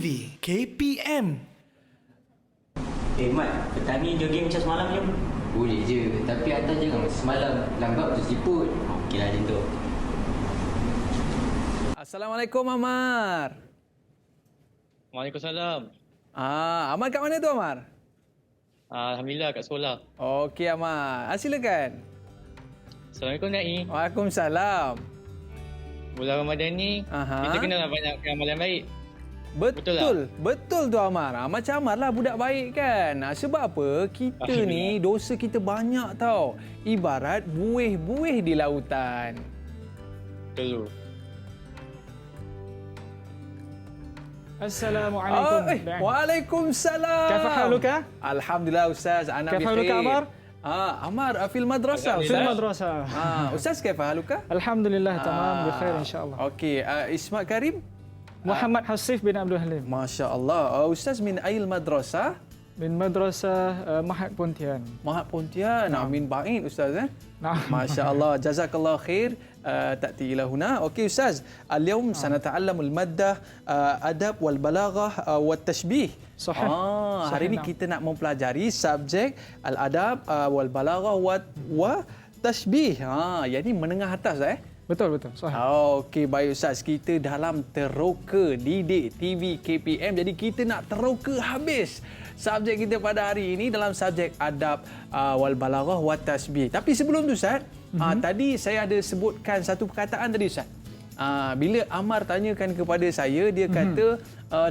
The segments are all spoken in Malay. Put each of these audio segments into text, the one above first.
TV KPM. Mat, petang ni jogging macam semalam je. Boleh je, tapi atas jangan macam semalam. Lambat tersiput. Okeylah macam tu. Assalamualaikum Amar. Waalaikumsalam. Amar kat mana tu Amar? Alhamdulillah kat sekolah. Okey Amar. Silakan. Assalamualaikum Nai. Waalaikumsalam. Bulan Ramadan ni kita kena banyak amalan baik. Betul tu Amar. Macam Amar lah budak baik kan. Sebab apa? Kita ni dosa kita banyak tau. Ibarat buih-buih di lautan. Betul. Assalamualaikum. Waalaikumsalam. Kaifa haluka? Alhamdulillah Ustaz. Ana Kaifa bikhair. haluka Amar? Amar fil madrasah. Fil madrasah. Ustaz kaifa haluka? Alhamdulillah tamam bikhair insyaallah. Okey, Isma Karim? Muhammad Hasif bin Abdul Halim. Masya-Allah. Ustaz min ail madrasah? Min madrasah Mahat Pontian. Mahat Pontian. Amin baik Ustaz Naam. Masya-Allah. Jazakallah khair. تأتي إلى هنا. أوكي أستاذ، اليوم سنتعلم المادة أدب والبلاغة والتشبيه. صحيح. hari ini kita nak mempelajari subjek al-adab wal-balaghah wa tashbih. Yang ni menengah atas Betul. Sahih. Okey, baik Ustaz. Kita dalam teroka didik TV KPM. Jadi kita nak teroka habis subjek kita pada hari ini dalam subjek adab wal balaghah wa tasbih. Tapi sebelum tu Ustaz, tadi saya ada sebutkan satu perkataan tadi Ustaz. Bila Amar tanyakan kepada saya, dia kata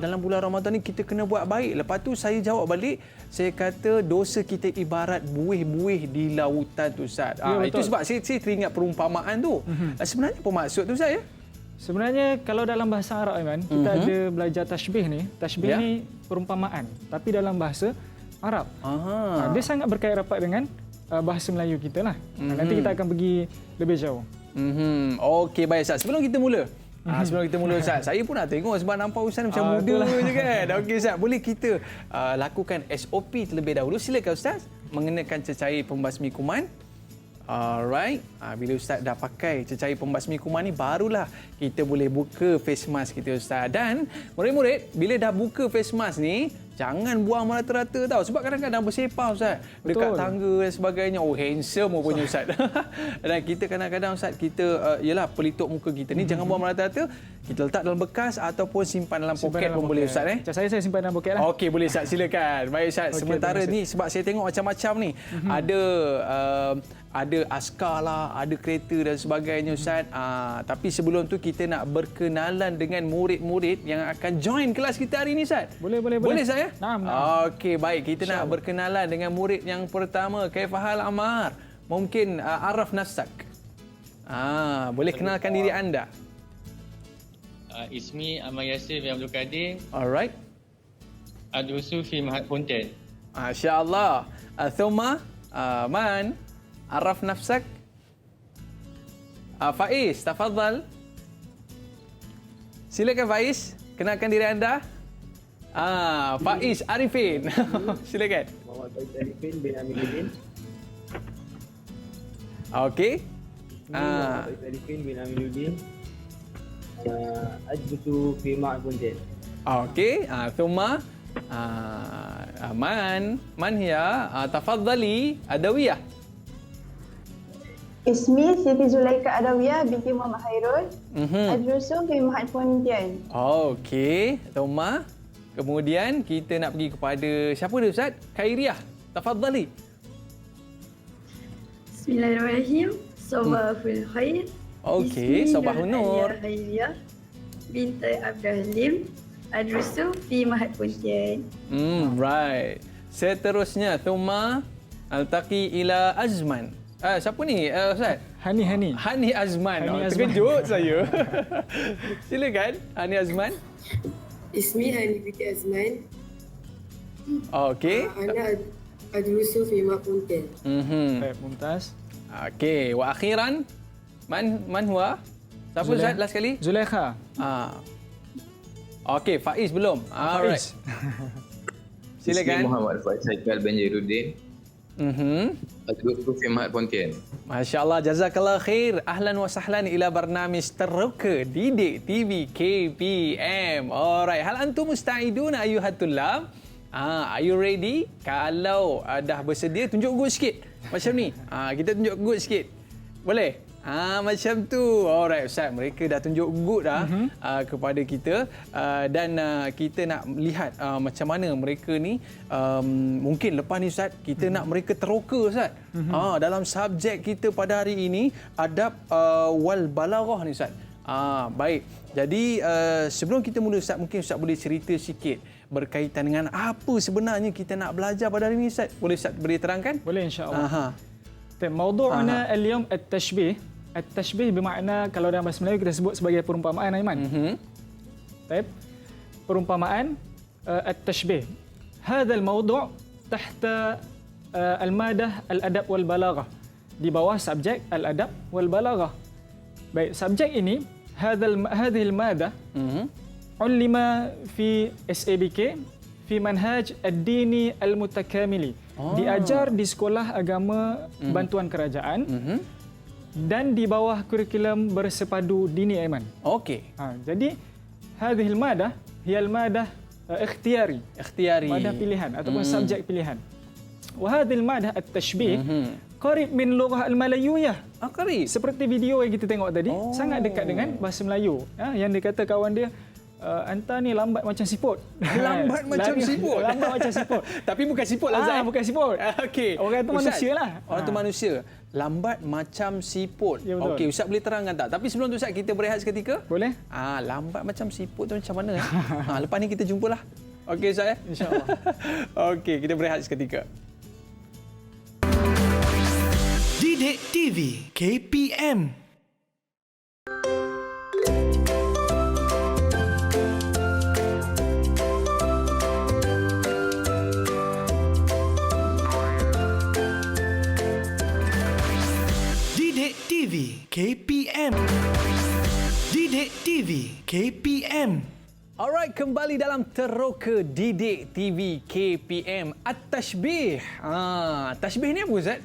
dalam bulan Ramadan ni kita kena buat baik. Lepas tu saya jawab balik, saya kata dosa kita ibarat buih-buih di lautan tu Ustaz. Itu sebab saya teringat perumpamaan tu. Sebenarnya apa maksud tu Ustaz ya? Sebenarnya kalau dalam bahasa Arab Aiman, kita ada belajar tashbih ni. Tashbih ni perumpamaan, tapi dalam bahasa Arab. Dia sangat berkait rapat dengan bahasa Melayu kita lah. Nanti kita akan pergi lebih jauh. Okey, baik Ustaz. Sebelum kita mula Ustaz, saya pun nak tengok sebab nampak Ustaz macam muda je kan. Okey Ustaz, boleh kita lakukan SOP terlebih dahulu. Silakan Ustaz, mengenakan cecair pembasmi kuman. Alright. Bila Ustaz dah pakai cecair pembasmi kuman ni, barulah kita boleh buka face mask kita Ustaz. Dan murid-murid, bila dah buka face mask ni, jangan buang merata-rata tau. Sebab kadang-kadang bersepah Ustaz. Dekat tangga dan sebagainya. Oh, handsome rupanya Ustaz. Dan kita kadang-kadang Ustaz, kita yalah pelitup muka kita ni jangan buang merata-rata. Kita letak dalam bekas ataupun simpan dalam poket pun boleh Ustaz. Macam saya simpan dalam poket lah. Okey, boleh Ustaz. Silakan. Baik Ustaz. Sementara ni sebab saya tengok macam-macam ni. Ada askar lah, ada kereta dan sebagainya Ustaz. Tapi sebelum tu kita nak berkenalan dengan murid-murid yang akan join kelas kita hari ni Ustaz. Boleh. Boleh Ustaz ya? Naam. Okey, baik. Kita nak berkenalan dengan murid yang pertama. Kaifahal Amar? Mungkin araf nafsak. Boleh kenalkan diri anda. Ismi Amar Yasir bin Abdul Kadir. Alright. Adrusu fi Mahat Pontian. Masya-Allah. Thumma man araf nafsak. Faiz, tafadhal. Silakan Faiz, kenalkan diri anda. Faiz Arifin. Silakan. Muhammad Faiz Arifin bin Aminuddin. Okey. Muhammad Faiz Arifin bin Aminuddin. Ajbutu fi Mahat Pontian. Okey. Thumma man hiya? Tafadhali Adawiyah. Ismi Siti Zulaika Adawiyah binti Muhammad Hairul. Adrusu fi Mahat Pontian. Okey. Thumma kemudian kita nak pergi kepada siapa dia Ustaz? Khairiyah. Tafadhali. Bismillahirrahmanirrahim. Sabahul khair. Okey, sabahun nur. Khairiyah binti Abdul Halim. Adrusu fi Mahat Pontian. Right. Seterusnya, thumma altaqi ila Azman. Siapa ni Ustaz? Hani Azman. Hani Azman. Terkejut saya. Silakan Hani Azman. Ismi Hani binti Azman. Okey. Ana adrusu fi Mahat Pontian. Baik, mumtaz. Okey, wa akhiran man huwa? Siapa Ustaz last kali? Zulaikha. Okey, Faiz belum. Alright. Silakan. Muhammad Faiz Haikal bin Jairuddin. Adrusu fi Mahat Pontian. Masya Allah, jazakallah khair. Ahlan wa sahlan ila barnamis Teroka Didik TV KPM. Alright, hal antum musta'idun ayuhat tullab? Are you ready? Kalau dah bersedia, tunjuk good sikit. Macam ni. Kita tunjuk good sikit. Boleh? Macam tu. Alright Ustaz, mereka dah tunjuk good dah kepada kita dan kita nak lihat macam mana mereka ni mungkin lepas ni Ustaz kita nak mereka teroka Ustaz. Dalam subjek kita pada hari ini adab wal balaghah ni Ustaz. Baik. Jadi sebelum kita mula Ustaz, mungkin Ustaz boleh cerita sikit berkaitan dengan apa sebenarnya kita nak belajar pada hari ini Ustaz. Boleh Ustaz boleh terangkan? Boleh insya-Allah. Mawdu'una al-yawm at-tashbih. At-tashbih bermakna kalau dalam bahasa Melayu kita sebut sebagai perumpamaan Aiman. Baik. Perumpamaan at-tashbih. Hadha al-mawdu' tahta al-madah al-adab wal balaghah. Di bawah subjek al-adab wal balaghah. Baik, subjek ini hadhihi al-madah ulima fi SABK fi manhaj ad-dini al-mutakamili. Diajar di sekolah agama bantuan kerajaan dan di bawah kurikulum bersepadu dini Aiman. Okey. Jadi hadhihi al-madah hiya al-madah ikhtiyari. Madah pilihan ataupun subjek pilihan. Wa hadhihi al-madah at-tashbih qarib min lughah al-malayuyyah. Qarib. Seperti video yang kita tengok tadi, sangat dekat dengan bahasa Melayu. Yang dia kata kawan dia, anta ni lambat macam siput. Lambat macam siput. Lambat macam siput. Tapi bukan siput lah Zai. Bukan siput. Okey. Orang tu manusia lah. Orang tu manusia. Lambat macam siput. Ya, okey, Ustaz boleh terangkan tak? Tapi sebelum tu Ustaz kita berehat seketika. Boleh? Lambat macam siput tu macam mana? Lepas ni kita jumpalah. Okey Ustaz ya? InsyaAllah. Okey, kita berehat seketika. Didik TV KPM. Didik TV KPM. Didik TV KPM. Alright, kembali dalam Teroka Didik TV KPM. At-tashbih. Tashbih ni apa Ustaz?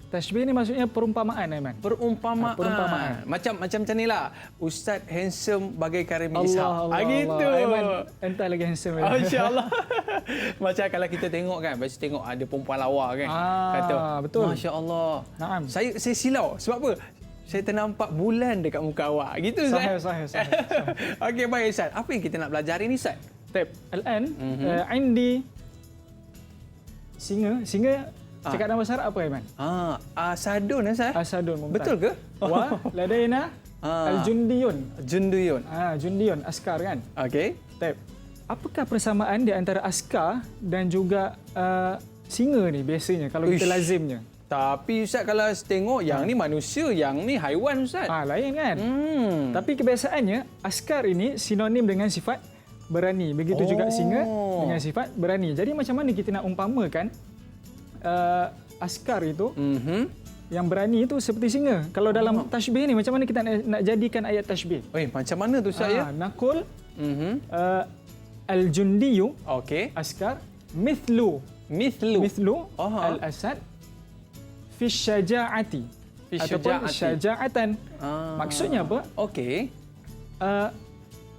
Tashbih ni maksudnya perumpamaan Aiman. Perumpamaan. Macam lah. Ustaz handsome bagaikan Remy Ishak. Gitu. Aiman, entah lagi handsome. Masya-Allah. Macam kalau kita tengok kan, biasa tengok ada perempuan lawa kan. Kata, betul. Masya-Allah. Naam. Saya silau. Sebab apa? Saya ternampak bulan dekat muka awak. Gitu Ustaz. Sahih. Okey, baik Ustaz. Apa yang kita nak belajar hari ni Ustaz? Al-an indi singa cakap dalam bahasa Arab apa Aiman? Asadun Ustaz. Asadun. Betul ke? Wa ladaina al-jundiyun. Jundiyun, askar kan? Okey. Apakah persamaan di antara askar dan juga singa ni biasanya kalau kita lazimnya? Tapi Ustaz kalau tengok yang ni manusia, yang ni haiwan Ustaz. Lain kan? Tapi kebiasaannya askar ini sinonim dengan sifat berani. Begitu juga singa dengan sifat berani. Jadi macam mana kita nak umpamakan askar itu yang berani itu seperti singa. Kalau dalam tashbih ni macam mana kita nak jadikan ayat tashbih? Macam mana tu Ustaz ya? Naqul al-jundiyu askar mithlu al-asad fi syaja'ati ataupun syaja'atan. Maksudnya apa? Okey.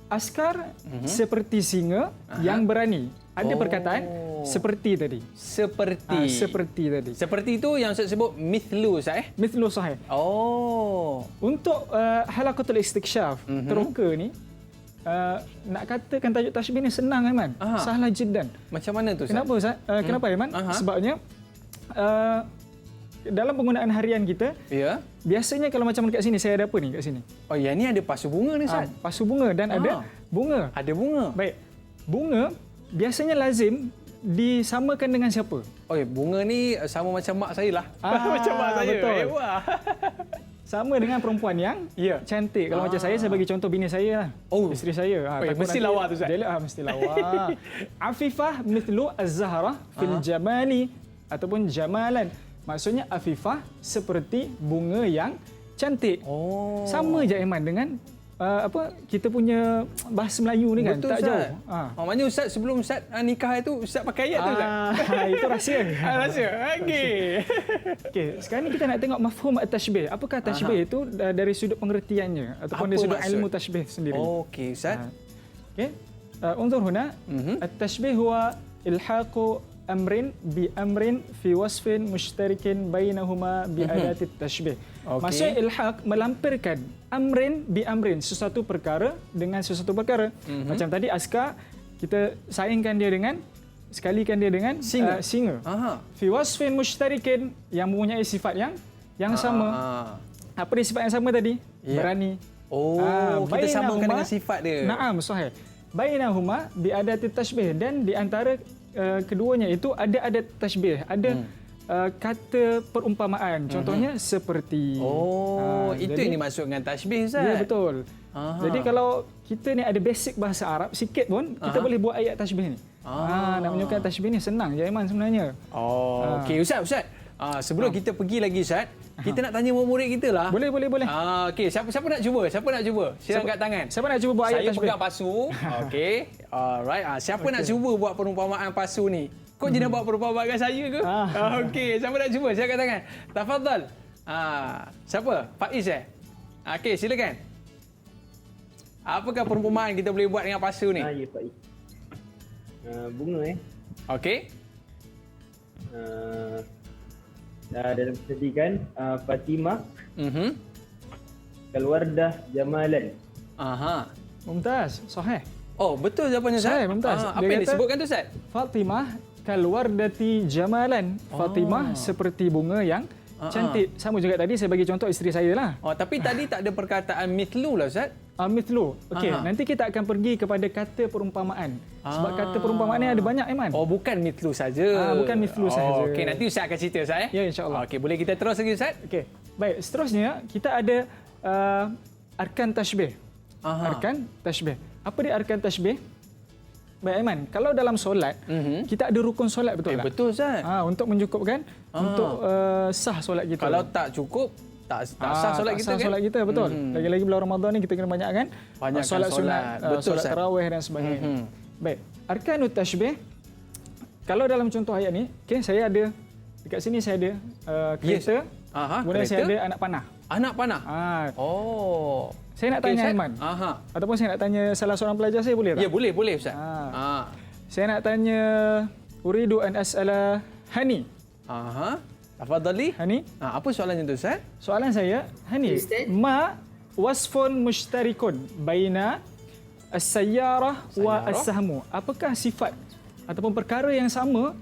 Askar seperti singa yang berani. Ada perkataan seperti tadi. Seperti tadi. Seperti itu yang Ustaz sebut mithlu Ustaz Mithlu sahih. Untuk halaqatul istiksyaf teroka ni nak katakan tajuk tashbih ni senang Aiman. Sahlah jiddan. Macam mana tu Ustaz? Kenapa Ustaz? Kenapa Aiman? Sebabnya dalam penggunaan harian kita, biasanya kalau macam dekat sini, saya ada apa ni kat sini? Yang ni ada pasu bunga ni Ustaz. Pasu bunga dan ada bunga. Ada bunga. Baik. Bunga biasanya lazim disamakan dengan siapa? Bunga ni sama macam mak saya lah. Macam mak saya. Betul. Sama dengan perempuan yang cantik. Kalau macam saya bagi contoh bini saya lah. Isteri saya. Mesti lawa tu Ustaz. Mesti lawa. Afifah mithlu az-zahra fil jamali ataupun jamalan. Maksudnya afifah seperti bunga yang cantik. Sama je Aiman dengan kita punya bahasa Melayu ni kan Betul, tak Ustaz. jauh. Maknanya Ustaz sebelum Ustaz nikah itu Ustaz pakai ayat tu Ustaz? Itu rahsia. Rahsia. Okey. Okey, sekarang ni kita nak tengok mafhum at-tashbih. Apakah tashbih itu dari sudut pengertiannya ataupun dari Apa sudut maksud? ilmu tashbih sendiri. Okey Ustaz. Okey. انظر هنا التشبيه هو إلحاق أمر بأمر في وصف مشترك بينهما بأداة التشبيه. Maksudnya ilhaq melampirkan amrin bi amrin, sesuatu perkara dengan sesuatu perkara. Macam tadi askar kita saingkan dia dengan sekalikan dia dengan singa. Fi wasfin mushtarikin yang mempunyai sifat yang sama. Apa dia sifat yang sama tadi? Berani. Kita samakan dengan sifat dia. Naam, sahih. Bainahuma bi adati tashbih, dan di antara keduanya itu ada adat tashbih, ada kata perumpamaan. Contohnya seperti. Itu jadi, yang dimaksud dengan tashbih Ustaz. Ya, betul. Jadi kalau kita ni ada basic bahasa Arab sikit pun, kita boleh buat ayat tashbih ni. Nak menunjukkan tashbih ni senang je Aiman sebenarnya. Okey Ustaz. Sebelum kita pergi lagi Ustaz, kita nak tanya murid kita lah. Boleh. Okey, siapa nak cuba? Siapa nak cuba? Sila angkat tangan. Siapa nak cuba buat ayat Saya tashbih? pegang pasu. Okey. Alright. Siapa nak cuba buat perumpamaan pasu ni? Kau je nak buat perumpamaan dengan saya ke? Okey, siapa nak cuba? Sila angkat tangan. Tafadhal. Siapa? Faiz Okey, silakan. Apakah perumpamaan kita boleh buat dengan pasu ni? Ya, Pak. Bunga Okey. Dalam kesedihan Fatimah Kalwardah Jamalan. Mumtaz, sahih. Oh, betul jawapannya Ustaz. Sahih, Mumtaz. Apa yang disebutkan tu Ustaz? Fatimah kalwardati jamalan. Fatimah seperti bunga yang cantik. Sama juga tadi saya bagi contoh isteri saya lah. Tapi tadi tak ada perkataan mithlu lah Ustaz. Mithlu. Okey, nanti kita akan pergi kepada kata perumpamaan. Sebab kata perumpamaan ni ada banyak Aiman. Bukan mithlu saja. Bukan mithlu saja. Okey, nanti Ustaz akan cerita Ustaz. Ya, insya-Allah. Okey, boleh kita terus lagi Ustaz? Okey. Baik, seterusnya kita ada arkan tashbih. Arkan tashbih. Apa dia arkan tashbih? Baik Aiman, kalau dalam solat, kita ada rukun solat, betul tak? Betul Ustaz. Untuk mencukupkan untuk sah solat kita. Kalau tak cukup, tak sah solat kita kan? Solat kita, betul. Lagi-lagi bulan Ramadan ni kita kena banyakkan solat sunat, solat tarawih dan sebagainya. Baik, arkanut tashbih. Kalau dalam contoh ayat ni, okey, saya ada dekat sini saya ada kereta. Kemudian saya ada anak panah. Anak panah? Saya nak tanya Aiman. Ataupun saya nak tanya salah seorang pelajar saya, boleh tak? Ya, boleh Ustaz. Saya nak tanya uridu an as'ala Hani. Tafadhali. Hani. Apa soalannya tu Ustaz? Soalan saya, Hani, ma wasfun mushtarikun baina as-sayyarah wa as-sahmu. Apakah sifat ataupun perkara yang sama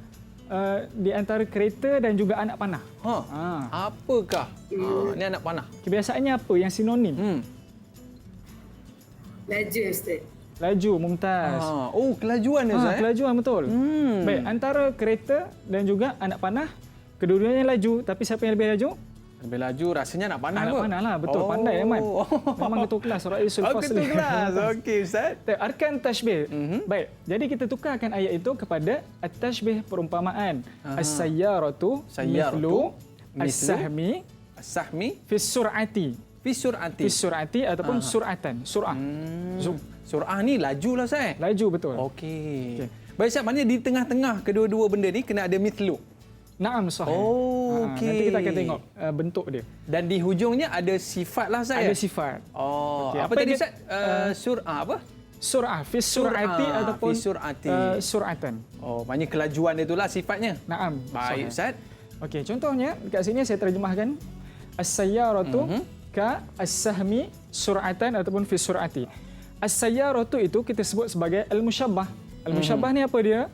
di antara kereta dan juga anak panah? Apakah? Ni anak panah. Kebiasaannya apa yang sinonim? Laju Ustaz. Laju, Mumtaz. Kelajuan dia Ustaz. Kelajuan, betul. Baik, antara kereta dan juga anak panah, kedua-duanya laju, tapi siapa yang lebih laju? Lebih laju rasanya anak panah. Anak panah lah, betul. Pandai Aiman. Memang ketua kelas Raisul Fasl. Ketua kelas. Okey Ustaz. Arkan tashbih. Baik, jadi kita tukarkan ayat itu kepada at-tashbih perumpamaan. As-sayyaratu mithlu as-sahmi fi sur'ati. Fi sur'ati ataupun sur'atan. Sur'ah. Sur'ah ni laju lah Ustaz. Laju, betul. Okey. Baik Ustaz, maknanya di tengah-tengah kedua-dua benda ni kena ada mithlu. Naam, sahih. Okey. Nanti kita akan tengok bentuk dia. Dan di hujungnya ada sifat lah Ustaz. Ada sifat. Apa tadi Ustaz? Sur'ah apa? Sur'ah. Fi sur'ati ataupun sur'atan. Maknanya kelajuan dia itulah sifatnya. Naam. Baik Ustaz. Okey, contohnya dekat sini saya terjemahkan as-sayyaratu ka as-sahmi sur'atan ataupun fi sur'ati. As-sayyaratu itu kita sebut sebagai al-musyabbah. Al-musyabbah ni apa dia?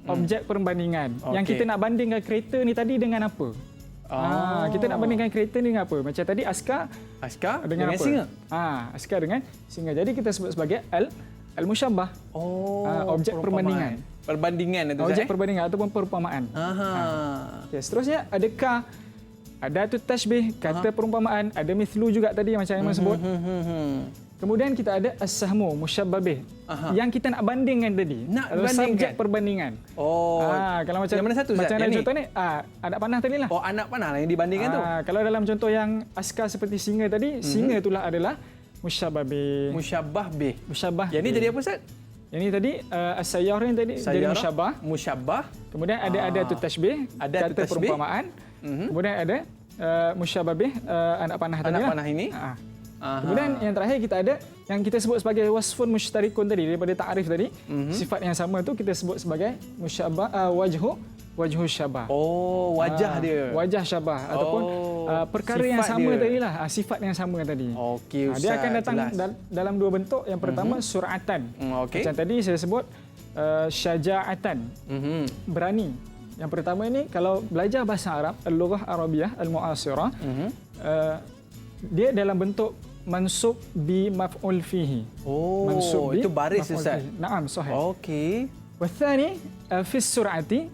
Objek perbandingan. Yang kita nak bandingkan kereta ni tadi dengan apa? Kita nak bandingkan kereta ni dengan apa? Macam tadi askar dengan apa? Singa. Askar dengan singa. Jadi kita sebut sebagai al-musyabbah. Objek perbandingan. Perbandingan itu Objek perbandingan ataupun perumpamaan. Okay, seterusnya ada ka. Ada tu tashbih, kata perumpamaan, ada mithlu juga tadi yang macam Aiman sebut. Kemudian kita ada as-sahmu, musyabbabih. Yang kita nak bandingkan tadi. Subjek perbandingan. Kalau macam mana satu Ustaz? Macam dalam contoh ni, anak panah tadi lah. Anak panah lah yang dibandingkan tu. Kalau dalam contoh yang askar seperti singa tadi, singa itulah adalah Musyabbah bih. Musyabbah bih. Musyabbah. Yang ni bih. tadi apa Ustaz? Yang ni tadi as-sayyarah ni tadi jadi Sayyarah, musyabbah. Musyabbah. Kemudian ada tu tashbih, Ada tu kata tashbih. perumpamaan. Kemudian ada musyabbah bih, anak panah tadi. Anak lah. panah ini. Aha. Kemudian yang terakhir kita ada yang kita sebut sebagai wasfun musytarikun tadi daripada ta'rif tadi. Sifat yang sama tu kita sebut sebagai musyabbah wajhu syabah. Oh, wajah dia. Wajah syabah ataupun perkara yang sifat sama dia. tadilah, sifat yang sama tadi. Okey Ustaz. Dia akan datang jelas. dalam dua bentuk. Yang pertama sur'atan. Okey. Macam tadi saya sebut syaja'atan. Berani. Yang pertama ini kalau belajar bahasa Arab, al-lughah Arabiyah al-mu'asirah, dia dalam bentuk mansub bi maf'ul fihi. Oh, Mansub bi itu baris maf'ul Ustaz. fihi. Naam, sahih. Okey. Wathani fi sur'ati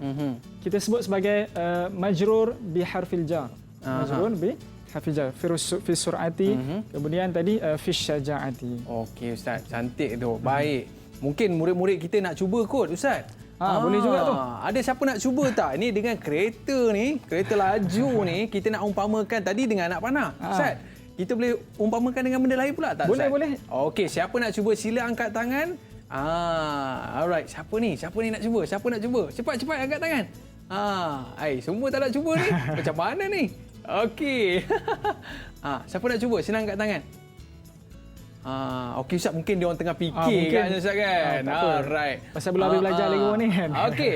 kita sebut sebagai majrur bi harfil jar. Majrur bi harfil jar. Fi sur'ati, kemudian tadi fi syaja'ati. Okey Ustaz, cantik tu. Baik. Mungkin murid-murid kita nak cuba kot Ustaz. Boleh juga tu. Ada siapa nak cuba tak? Ni dengan kereta ni, kereta laju ni, kita nak umpamakan tadi dengan anak panah. Ustaz, kita boleh umpamakan dengan benda lain pula tak Boleh, Ustaz? boleh. Okey, siapa nak cuba sila angkat tangan. Alright. Siapa ni? Siapa ni nak cuba? Siapa nak cuba? Cepat-cepat angkat tangan. Semua tak nak cuba ni. Macam mana ni? Okey. Siapa nak cuba? Sila angkat tangan. Okey Ustaz, mungkin dia orang tengah fikir kan Ustaz kan? Tak apa. Alright. Pasal belum habis belajar lagi orang ni kan. Okey.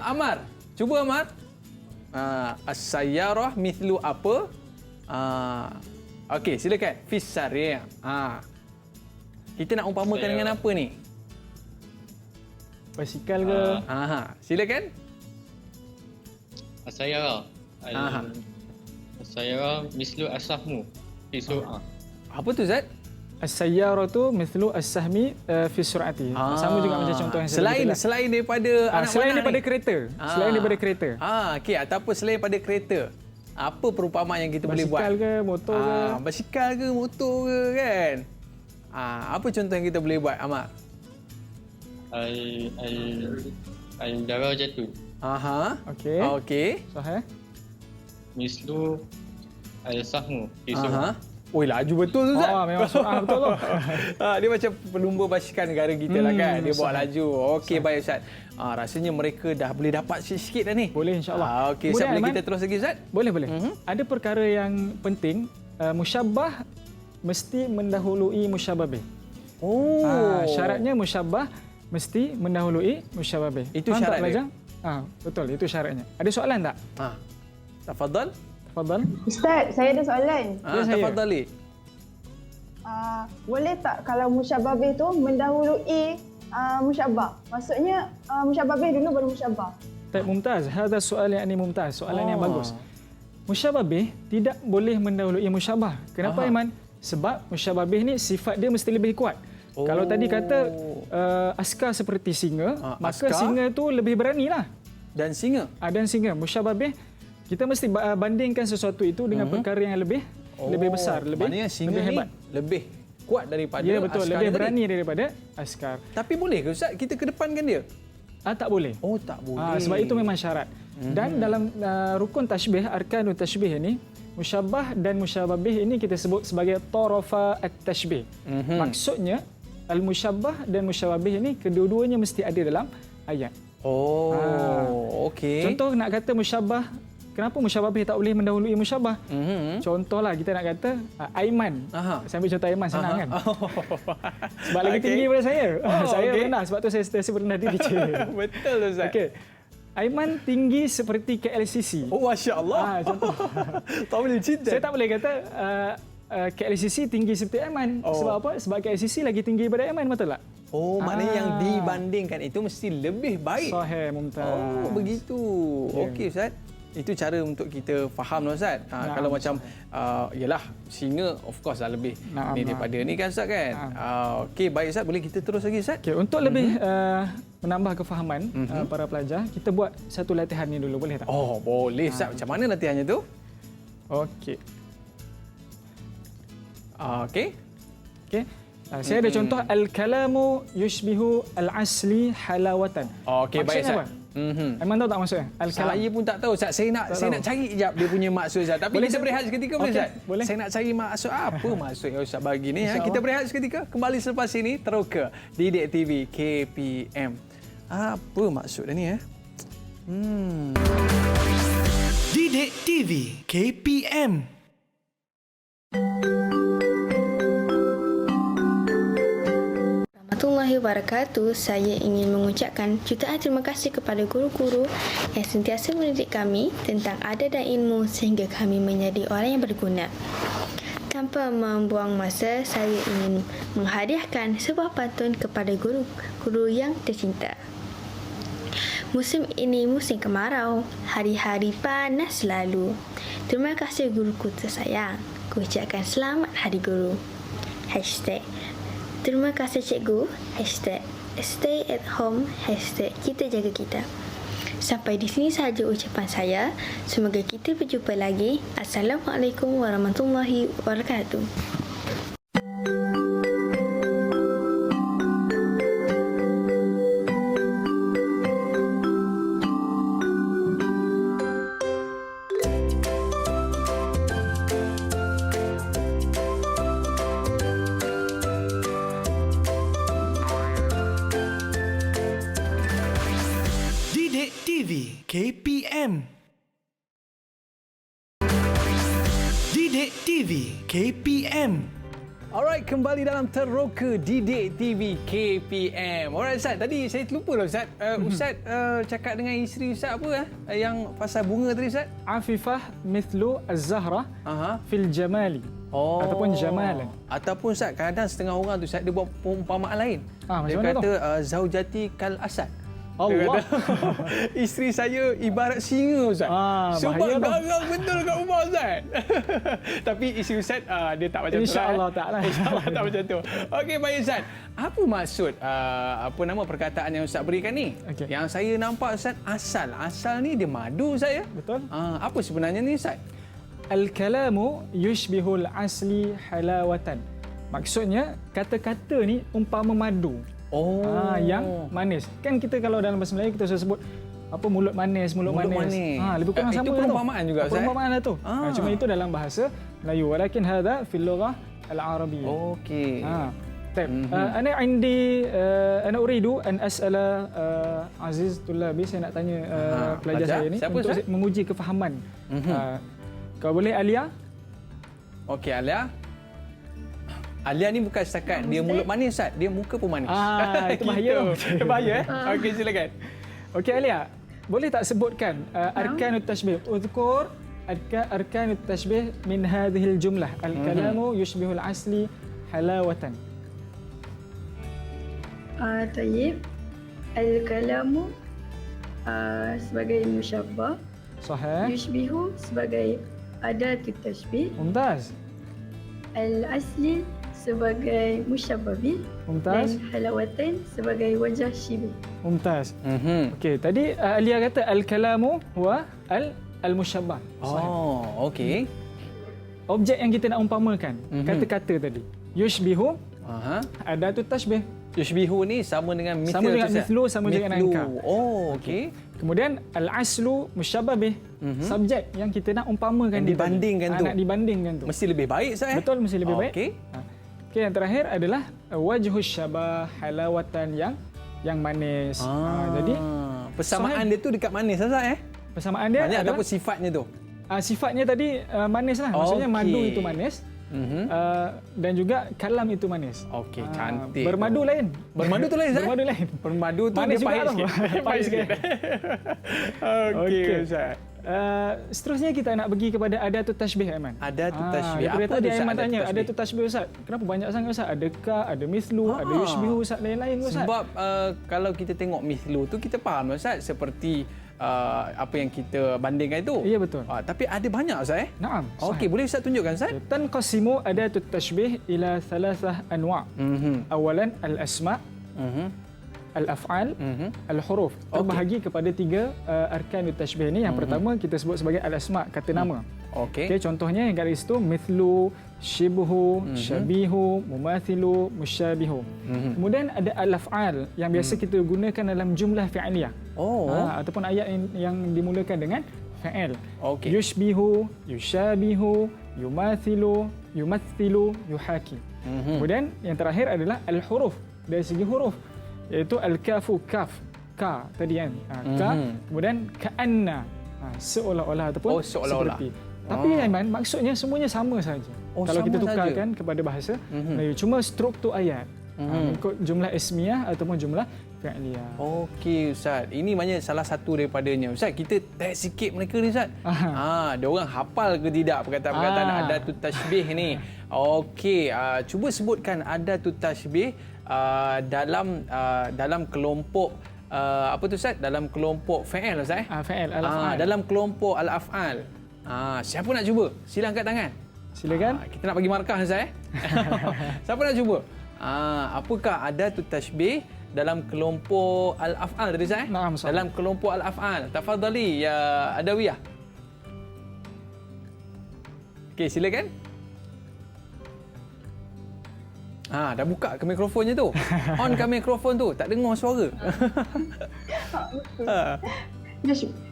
Amar, cuba Amar. As-sayyarah mithlu apa? Okey, silakan. Fis sari'. Kita nak umpamakan dengan apa ni? Basikal ke? Silakan. As-sayyarah. As-sayyarah mislu as-sahmu. Fi sur'ah. Apa tu Zat? As-sayyaratu mithlu as-sahmi fi sur'ati. Sama juga macam contoh yang saya bagi. Selain daripada anak selain panah daripada ni? kereta. Selain daripada kereta. Okey, ataupun selain daripada kereta. Apa perumpamaan yang kita boleh buat? Basikal ke, motor ke? Basikal ke, motor ke kan? Apa contoh yang kita boleh buat, Ahmad? Al-darajatu. Okey. Okey. Sahih. Mislu al-sahmu. Fi sur'ah. Oi, laju betul tu Zat. Memang surah betul tu. Dia macam pelumba basikal negara kita lah kan. Dia bawa laju. Okey, baik Ustaz. Rasanya mereka dah boleh dapat sikit dah ni. Boleh insya-Allah. Okey, Ustaz, boleh kita terus lagi Ustaz? Boleh. Ada perkara yang penting, musyabbah mesti mendahului musyabbah bih. Syaratnya musyabbah mesti mendahului musyabbah bih. Itu faham syarat tak, dia? Betul, itu syaratnya. Ada soalan tak? Tafadhal. Ustaz, saya ada soalan. Tafadhali. Boleh tak kalau musyabbah bih tu mendahului musyabbah? Maksudnya musyabbah bih dulu baru musyabbah. Baik, mumtaz. Hadha soalan yang mumtaz. Soalan yang bagus. Musyabbah bih tidak boleh mendahului musyabbah. Kenapa Aiman? Sebab musyabbah bih ni sifat dia mesti lebih kuat. Kalau tadi kata askar seperti singa, maka askar? singa tu lebih beranilah. Dan singa. Dan singa. Musyabbah bih kita mesti bandingkan sesuatu itu dengan perkara yang lebih besar, lebih singa hebat. Ni lebih kuat daripada Ya betul, askar lebih tadi. berani daripada askar. Tapi boleh ke Ustaz kita kedepankan dia? Tak boleh. Tak boleh. Sebab itu memang syarat. Dan dalam rukun tashbih, arkanut tashbih ini, musyabbah dan musyabbah bih ini kita sebut sebagai tarafa at-tashbih. Maksudnya al-musyabbah dan musyabbah bih ini kedua-duanya mesti ada dalam ayat. Okey. Contoh nak kata musyabbah, kenapa musyabbah bih tak boleh mendahului musyabbah? Contohlah kita nak kata Aiman. Saya ambil contoh Aiman senang kan? Sebab lebih tinggi daripada saya. Saya rendah, sebab tu saya sentiasa berendah diri. Betul Ustaz. Okey. Aiman tinggi seperti KLCC. Masya-Allah. Contoh. Tak boleh cinta. Saya tak boleh kata KLCC tinggi seperti Aiman. Sebab apa? Sebab KLCC lagi tinggi daripada Aiman, betul tak? Maknanya yang dibandingkan itu mesti lebih baik. Sahih, mumtaz. Begitu. Okey Ustaz. Itu cara untuk kita faham Ustaz. Kalau macam yalah singa of course lah lebih ni daripada ni kan Ustaz kan. Okey, baik Ustaz, boleh kita terus lagi Ustaz? Okey, untuk lebih menambah kefahaman para pelajar, kita buat satu latihan ni dulu, boleh tak? Boleh Ustaz. Macam mana latihannya tu? Okey. Okey. Saya ada contoh al-kalamu yushbihu al-asli halawatan. Okey, baik Ustaz. Aiman tahu tak maksudnya? Al-kalam. Saya pun tak tahu Ustaz. Saya nak cari sekejap dia punya maksud Ustaz. Tapi Boleh kita saya- berehat seketika boleh Okey, Ustaz? boleh. Saya nak cari maksud apa maksud yang Ustaz bagi ni. InsyaAllah. Kita berehat seketika. Kembali selepas ini terus ke Didik TV KPM. Apa maksud dia ni Didik TV KPM. Warahmatullahi wabarakatuh. Saya ingin mengucapkan jutaan terima kasih kepada guru-guru yang sentiasa mendidik kami tentang adat dan ilmu sehingga kami menjadi orang yang berguna. Tanpa membuang masa, saya ingin menghadiahkan sebuah pantun kepada guru-guru yang tercinta. Musim ini musim kemarau, hari-hari panas selalu. Terima kasih guruku tersayang. Ku ucapkan selamat Hari Guru. Hashtag terima kasih cikgu. Hashtag stay at home. Hashtag kita jaga kita. Sampai di sini sahaja ucapan saya. Semoga kita berjumpa lagi. Assalamualaikum warahmatullahi wabarakatuh. Didik TV KPM. Didik TV KPM. Alright, kembali dalam Teroka Didik TV KPM. Alright Ustaz, tadi saya terlupa lah Ustaz. Ustaz cakap dengan isteri Ustaz apa yang pasal bunga tadi Ustaz? Afifah mithlu az-zahra fil jamali. Ataupun jamalan. Ataupun Ustaz, kadang setengah orang tu Ustaz dia buat perumpamaan lain. Macam Dia mana kata zaujati kal asad. Allah. Dia kata, isteri saya ibarat singa Ustaz. Sebab bahaya tu. garang betul kat rumah Ustaz. Tapi isteri Ustaz dia tak macam tu. InsyaAllah tak lah. InsyaAllah tak macam tu. Okey, baik Ustaz. Apa maksud perkataan yang Ustaz berikan ni? Okey. Yang saya nampak Ustaz, asal. Asal ni dia madu Ustaz ya? Betul. Apa sebenarnya ni Ustaz? Al-kalamu yushbihul asli halawatan. Maksudnya kata-kata ni umpama madu. Yang manis. Kan kita kalau dalam bahasa Melayu kita selalu sebut apa mulut manis. Lebih kurang sama itu perumpamaan juga Ustaz. Perumpamaan lah tu. Cuma itu dalam bahasa Melayu. Walakin hadha fil lughah al-arabiyyah. Okey. طيب أنا عندي أنا أريد أن أسأل عزيز طلابي. Saya nak tanya pelajar saya ni siapa, untuk Ustaz? menguji kefahaman. Kalau boleh Alia. Okey, Alia. Alia ni bukan setakat dia mulut manis Ustaz, dia muka pun manis. Itu bahaya. Itu bahaya. Okey, silakan. Okey Alia, boleh tak sebutkan arkanut tashbih? Udhkur arkanut tashbih min hadhihi al-jumlah. Al-kalamu yushbihu al-asli halawatan. Tayyib. Al-kalamu sebagai musyabbah. Sahih. Yushbihu sebagai adatut tashbih. Mumtaz. Al-asli sebagai musyabbah bih. Mumtaz. Dan halawatan sebagai wajah syibih. Mumtaz. Okey, tadi Alia kata al-kalamu huwa al-musyabbah. Okey. Objek yang kita nak umpamakan, kata-kata tadi. Yushbihu adatut tashbih. Yushbihu ni sama dengan mithlu. Sama dengan mithlu, sama dengan angka. Okey. Kemudian al-aslu musyabbah bih. Subjek yang kita nak umpamakan dia dibandingkan tadi. tu. Nak dibandingkan tu. Mesti lebih baik Ustaz. Betul, mesti lebih baik. Okey. Okey, yang terakhir adalah wajhus syabah halawatan yang manis. Jadi persamaan dia tu dekat manis Ustaz persamaan dia banyak adalah ataupun sifatnya tu. Sifatnya tadi manis lah. Maksudnya madu itu manis. Dan juga kalam itu manis. Okey, cantik. Bermadu lain. Bermadu tu lain Ustaz. Bermadu lain. Bermadu tu Manis dia juga pahit tu. sikit. Pahit sikit. Okey Ustaz. Seterusnya kita nak pergi kepada adatut tashbih Aiman. Adatut tashbih. Apa tadi Ustaz Aiman tanya adatut adatut tashbih Ustaz. Kenapa banyak sangat Ustaz? Ada ka, ada mithlu, ada yushbihu Ustaz, lain-lain Ustaz. Sebab kalau kita tengok mithlu tu kita faham Ustaz seperti apa yang kita bandingkan itu. Ya betul. Tapi ada banyak Ustaz Naam. Okey, boleh Ustaz tunjukkan Ustaz? Tanqasimu adatut tashbih ila thalathah anwa'. Awalan al-asma', al-af'al, al-huruf. Terbahagi kepada tiga arkanut tashbih ni. Yang pertama kita sebut sebagai al-asma', kata nama. Okey. Contohnya yang kat situ mithlu, syibhu, syabihu, mumathilu, musyabihu. Kemudian ada al-af'al yang biasa kita gunakan dalam jumlah fi'liyah. Ataupun ayat yang dimulakan dengan fa'il. Yushbihu, yusyabihu, yumathilu, yumathilu, yuhaki. Kemudian yang terakhir adalah al-huruf, dari segi huruf, iaitu al-kafu, kaf, ka tadi kan. Ka, kemudian ka'anna, seolah-olah ataupun seperti. Tapi Aiman, maksudnya semuanya sama saja. Kalau kita tukarkan kepada bahasa Melayu, cuma struktur ayat. Mengikut jumlah ismiyah ataupun jumlah fi'liyah. Okey Ustaz, ini maknanya salah satu daripadanya. Ustaz, kita test sikit mereka ni Ustaz. Dia orang hafal ke tidak perkataan-perkataan adatut tashbih ni? Okey, cuba sebutkan adatut tashbih dalam kelompok apa tu Ustaz? Dalam kelompok fi'il Ustaz? Fi'il, al-af'al. Dalam kelompok al-af'al. Siapa nak cuba? Sila angkat tangan. Silakan. Kita nak bagi markah Ustaz. Siapa nak cuba? Apakah adatut tashbih dalam kelompok al-af'al tadi Ustaz? Naam, sahih. Dalam kelompok al-af'al. Tafadhali ya Adawiyah. Okey, silakan. Dah buka ke mikrofonnya tu. On ke mikrofon tu. Tak dengar suara.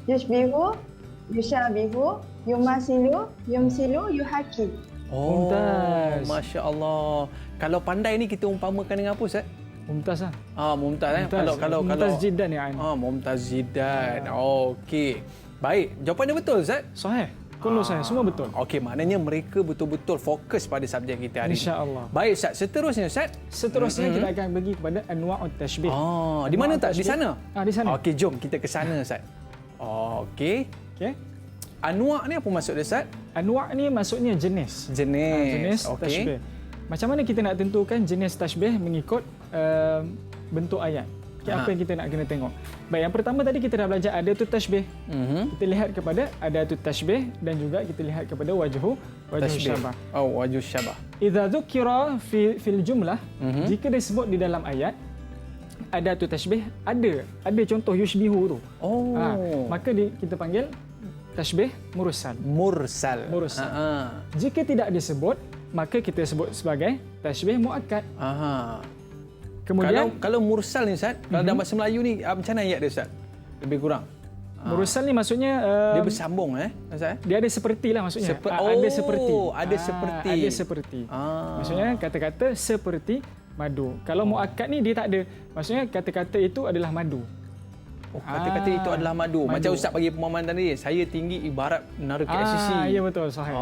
Yushbihu, yusyabihu, yumasilu, yumsilu, yuhaki. Mumtaz. Masya Allah. Kalau pandai ni kita umpamakan dengan apa Ustaz? Mumtaz lah. Mumtaz. Kalau Mumtaz jiddan ya Ain. Mumtaz jiddan. Okey. Baik, jawapannya betul Ustaz? Sahih. Kullu sahih, semua betul. Okey, maknanya mereka betul-betul fokus pada subjek kita hari ini. Insya-Allah. Baik Ustaz, seterusnya Ustaz? Seterusnya kita akan pergi kepada anwa'ut tashbih. Di mana tak? Di sana? Di sana. Okey, jom kita ke sana Ustaz. Okey. Anwa' ni apa maksud dia Ustaz? Anwa' ni maksudnya jenis. Jenis. Tashbih. Macam mana kita nak tentukan jenis tashbih mengikut bentuk ayat? Apa yang kita nak kena tengok? Baik, yang pertama tadi kita dah belajar adatut tashbih. Kita lihat kepada adatut tashbih dan juga kita lihat kepada wajhu syabah. Wajhu syabah. Idza dzukira fil jumlah, jika disebut di dalam ayat adatut tashbih, ada contoh yushbihu tu. Maka kita panggil tashbih mursal. Mursal. Jika tidak disebut, maka kita sebut sebagai tashbih muakkad. Kemudian kalau mursal ni Ustaz, kalau dalam bahasa Melayu ni macam mana ayat dia Ustaz? Lebih kurang. Mursal ni maksudnya dia bersambung Ustaz. Dia ada sepertilah maksudnya. Ada seperti. Ada seperti. Maksudnya kata-kata seperti madu. Kalau muakkad ni dia tak ada. Maksudnya kata-kata itu adalah madu. Kata-kata itu adalah madu. Macam Ustaz bagi pemahaman tadi, saya tinggi ibarat menara KLCC. Ya betul, sahih.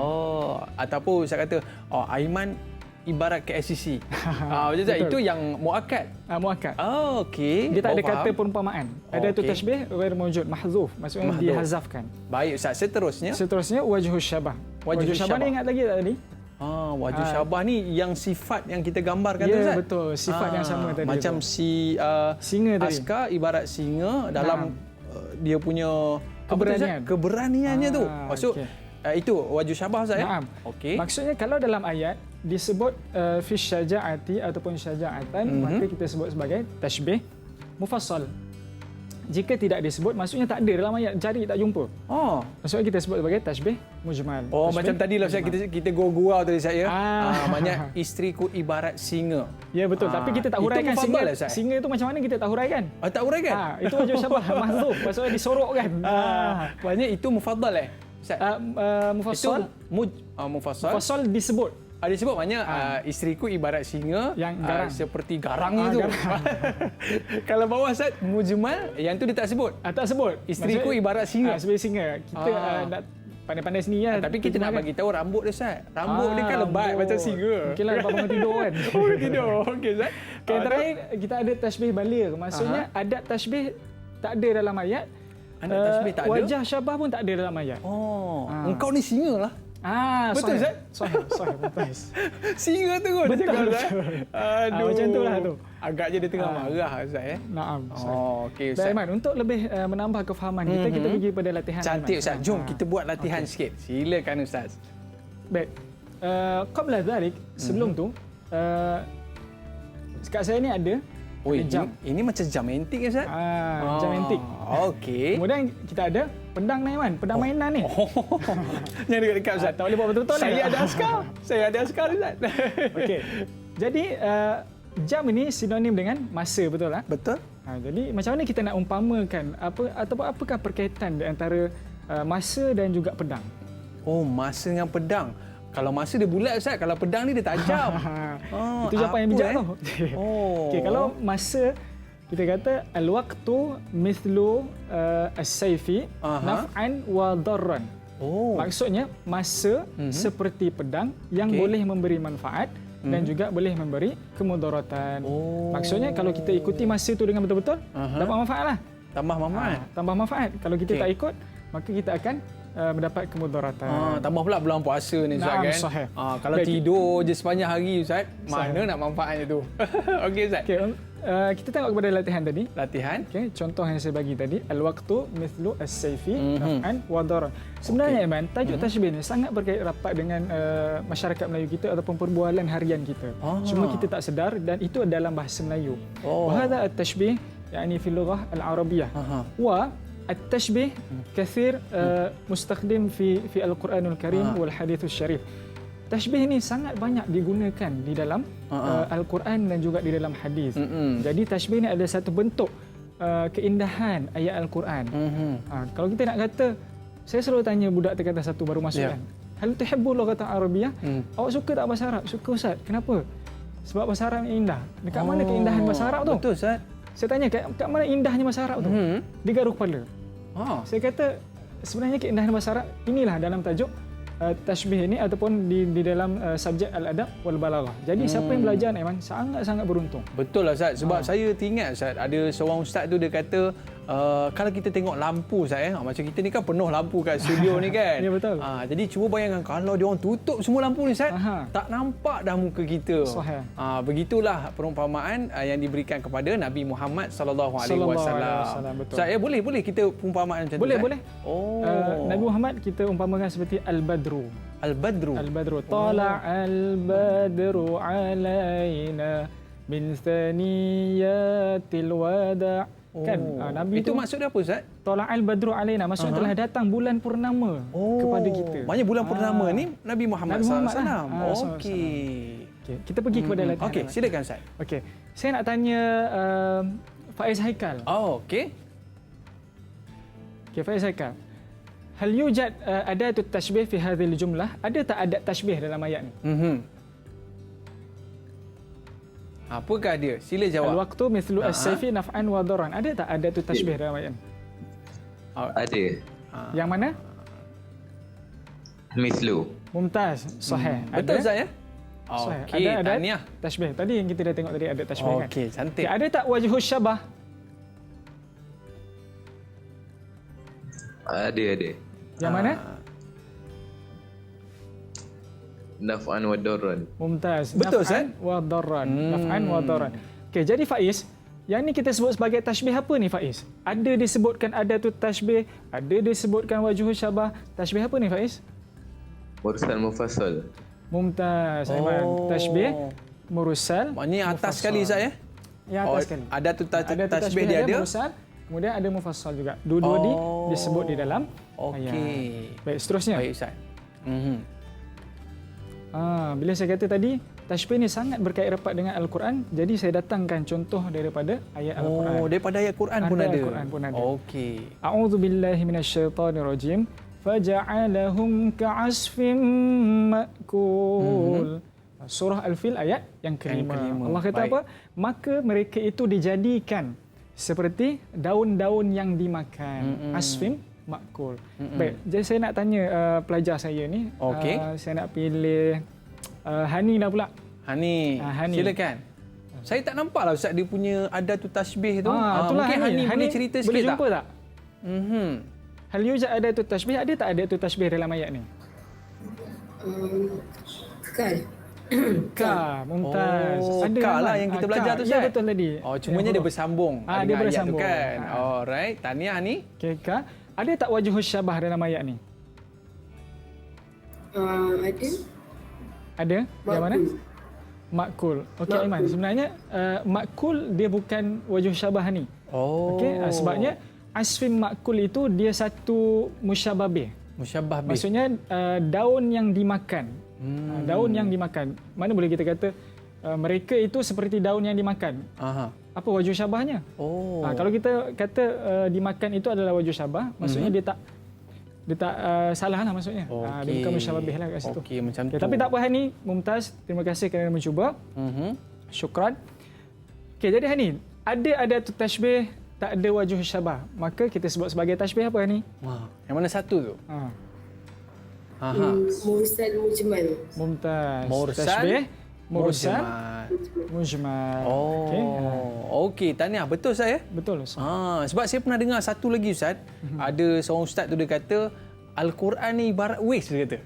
Ataupun Ustaz kata, Aiman ibarat KLCC. Macam tu, itu yang muakkad. Muakkad. Okey. Dia tak ada kata perumpamaan. Ada tu tashbih ghair mawjud, mahzuf. Maksudnya dihazafkan. Baik Ustaz, seterusnya wajhu syabah. Wajhu syabah ni ingat lagi tak tadi? Wajhu syabah ni yang sifat yang kita gambarkan tu Ustaz? Ya betul, sifat yang sama tadi. Macam singa tadi. Askar ibarat singa dalam dia punya keberaniannya tu. Maksud itu wajhu syabah Ustaz ya? Okey. Maksudnya kalau dalam ayat disebut fi syaja'ati ataupun syaja'atan, maka kita sebut sebagai tashbih mufassal. Jika tidak disebut, maksudnya tak ada dalam ayat, cari tak jumpa. Maksudnya kita sebut sebagai tashbih mujmal. Macam tadi lah kita gurau tadi saya. Maknanya isteriku ibarat singa. Ya betul, tapi kita tak huraikan singa itu macam mana kita tak huraikan? Tak huraikan? Itu wajhu syabah mahzuf, maksudnya disorokkan. Maknanya itu mufaddal mufassal. Mufassal disebut. Disebut maknanya isteriku ibarat singa yang garang. Seperti garang itu. Kalau bawah Ustaz mujmal, yang tu dia tak sebut. Tak sebut. Isteriku ibarat singa. Seperti singa. Kita nak pandai-pandai sini ya. Tapi kita nak bagi tahu rambut dia Ustaz. Rambut dia kan lebat macam singa. Mungkinlah lepas bangun tidur kan. Tidur. Okey Ustaz. Yang terakhir kita ada tashbih baligh. Maksudnya adat tashbih tak ada dalam ayat. Adat tashbih tak ada. Wajah syabah pun tak ada dalam ayat. Engkau ni singa lah. Betul Ustaz? Sahih, betul. Singa tu kot. Betul. Macam itulah tu. Agaknya dia tengah marah Ustaz ya. Naam. Okey Ustaz. Aiman, untuk lebih menambah kefahaman kita pergi pada latihan. Cantik Ustaz. Jom kita buat latihan sikit. Silakan Ustaz. Baik. Qabla dhalik, sebelum tu kat saya ni ada jam. Ini macam jam antik Ustaz? Jam antik. Okey. Kemudian kita ada Pedang ni Aiman, pedang mainan ni. Yang dekat-dekat Ustaz. Tak boleh buat betul-betul ni. Saya ada askar. Saya ada askar Ustaz. Okey. Jadi jam ini sinonim dengan masa, betul tak? Betul. Jadi macam mana kita nak umpamakan apakah perkaitan di antara masa dan juga pedang? Oh, masa dengan pedang. Kalau masa dia bulat Ustaz, kalau pedang ni dia tajam. Itu jawapan yang bijak tu. Oh. Okey, kalau masa kita kata al-waqtu mithlu as-sayfi naf'an wa darran. Oh. Maksudnya masa seperti pedang yang boleh memberi manfaat dan juga boleh memberi kemudaratan. Maksudnya kalau kita ikuti masa tu dengan betul-betul, dapat manfaatlah. Tambah manfaat. Tambah manfaat. Kalau kita tak ikut, maka kita akan mendapat kemudaratan. Tambah pula bulan puasa ni Ustaz kan. Sahih. Kalau tidur je sepanjang hari Ustaz, mana nak manfaatnya tu? Okey Ustaz. Okey, kita tengok kepada latihan tadi. Latihan. Okey, contoh yang saya bagi tadi, al-waqtu mithlu as-sayfi naf'an wa darran. Sebenarnya Iman, tajuk tashbih ni sangat berkait rapat dengan masyarakat Melayu kita ataupun perbualan harian kita. Cuma kita tak sedar dan itu dalam bahasa Melayu. Wa hadha at-tashbih yani fi lughah al-arabiyyah. Wa التشبيه كثير مستخدم في القرآن الكريم والحديث الشريف. Tashbih ini sangat banyak digunakan di dalam Al-Quran dan juga di dalam hadis. Jadi tashbih ini adalah satu bentuk keindahan ayat Al-Quran. Kalau kita nak kata, saya selalu tanya budak terkata satu baru masuk kan. Hal tuhibbu lughatan arabiyyah? Awak suka tak bahasa Arab? Suka Ustaz. Kenapa? Sebab bahasa Arab ni indah. Dekat mana keindahan bahasa Arab tu? Betul Ustaz. Saya tanya, kat mana indahnya bahasa Arab tu? Dia garuh kepala. Saya kata, sebenarnya keindahan bahasa Arab inilah dalam tajuk tashbih ini ataupun di dalam subjek al-adab wal balaghah. Jadi siapa yang belajar Aiman sangat-sangat beruntung. Betul lah Ustaz. Sebab saya teringat Ustaz, ada seorang ustaz tu dia kata kalau kita tengok lampu Ustaz macam kita ni kan penuh lampu kat studio ni kan. Ya betul. Jadi cuba bayangkan kalau dia orang tutup semua lampu ni Ustaz, tak nampak dah muka kita. Sahih. Begitulah perumpamaan yang diberikan kepada Nabi Muhammad sallallahu alaihi wasallam. Ustaz boleh kita perumpamaan macam tu? Boleh. Oh. Nabi Muhammad kita umpamakan seperti al-badru. Al-badru. Al-badru. Tala al-badru alaina min thaniyatil wada'. Kan Nabi itu maksudnya apa Ustaz? Tala'al badru alaina, maksudnya telah datang bulan purnama kepada kita. Maknanya bulan purnama ni Nabi Muhammad SAW. Okey. Kita pergi kepada latihan. Okey, silakan Ustaz. Okey. Saya nak tanya Faiz Haikal. Okey. Okey, Faiz Haikal. Hal yujad adatut tashbih fi hadhil jumlah? Ada tak adat tashbih dalam ayat ni? Apakah dia? Sila jawab. Al-waqtu mithlu as-sayfi naf'an wa darran. Ada tak adatut tashbih dalam ayat ni? Ada. Yang mana? Mithlu. Mumtaz. Sahih. Betul Ustaz ya? Okey, ada adat tashbih. Tadi yang kita dah tengok tadi adat tashbih kan? Okey, cantik. Ada tak wajhus syabah? Ada. Yang mana? Naf'an wa darran. Mumtaz. Betul Naf'an wa darran. Naf'an wa darran. Okey, jadi Faiz, yang ni kita sebut sebagai tashbih apa ni Faiz? Ada disebutkan adatut tashbih, ada disebutkan wajhus syabah. Tashbih apa ni Faiz? Mursal mufassal. Mumtaz. Tashbih mursal. Maknanya atas sekali Ustaz ya? Ya, atas sekali. Adatut tashbih dia ada. Mursal, kemudian ada mufassal juga. Dua-dua disebut di dalam ayat. Baik, seterusnya. Baik Ustaz. Bila saya kata tadi, tashbih ni sangat berkait rapat dengan Al-Quran, jadi saya datangkan contoh daripada ayat Al-Quran. Daripada ayat Quran pun ada. Al-Quran pun ada. Okey. A'udzu billahi minasyaitonir rajim. Faja'alahum ka'asfim ma'kul. Surah Al-Fil ayat yang kelima. Allah kata apa? Maka mereka itu dijadikan seperti daun-daun yang dimakan. Asfim makul. Baik, jadi saya nak tanya pelajar saya ni. Okey. Saya nak pilih Hani dah pula. Hani. Silakan. Saya tak nampaklah Ustaz dia punya adatut tashbih tu. Mungkin Hani boleh cerita sikit boleh jumpa tak? Hal yujad adatut tashbih, ada tak adatut tashbih dalam ayat ni? Ka, mumtaz. Ada ka lah yang kita belajar tu Ustaz. Ya, betul tadi. Cumanya dia bersambung dengan dia ayat bersambung. tu kan. Alright, tahniah ni. Okey, ka. Ada tak wajhus syabah dalam ayat ni? Ada. Ada? Yang mana? Makul. Okey Aiman, sebenarnya makul dia bukan wajhus syabah ni. Okey, sebabnya asfim makul itu dia satu musyabbah bih. Musyabbah bih. Maksudnya daun yang dimakan. Daun yang dimakan. Mana boleh kita kata mereka itu seperti daun yang dimakan. Aha. Apa wajh syabahnya? Oh. Kalau kita kata dimakan itu adalah wajh syabah, maksudnya dia tak salah lah maksudnya. Dia bukan musyabbah bih lah kat situ. Okey, macam tu. Tapi tak apa Hani, Mumtaz, terima kasih kerana mencuba. Syukran. Okey, jadi Hani, ada tu tashbih, tak ada wajh syabah. Maka kita sebut sebagai tashbih apa Hani? Yang mana satu tu? Mursal mujmal. Mumtaz. Mursal, Tashbih, mursal, mujmal. mujmal. Okey, tahniah. Betul Ustaz ya? Betul Ustaz. Sebab saya pernah dengar satu lagi Ustaz. Ada seorang ustaz tu dia kata Al-Quran ni ibarat waze dia kata.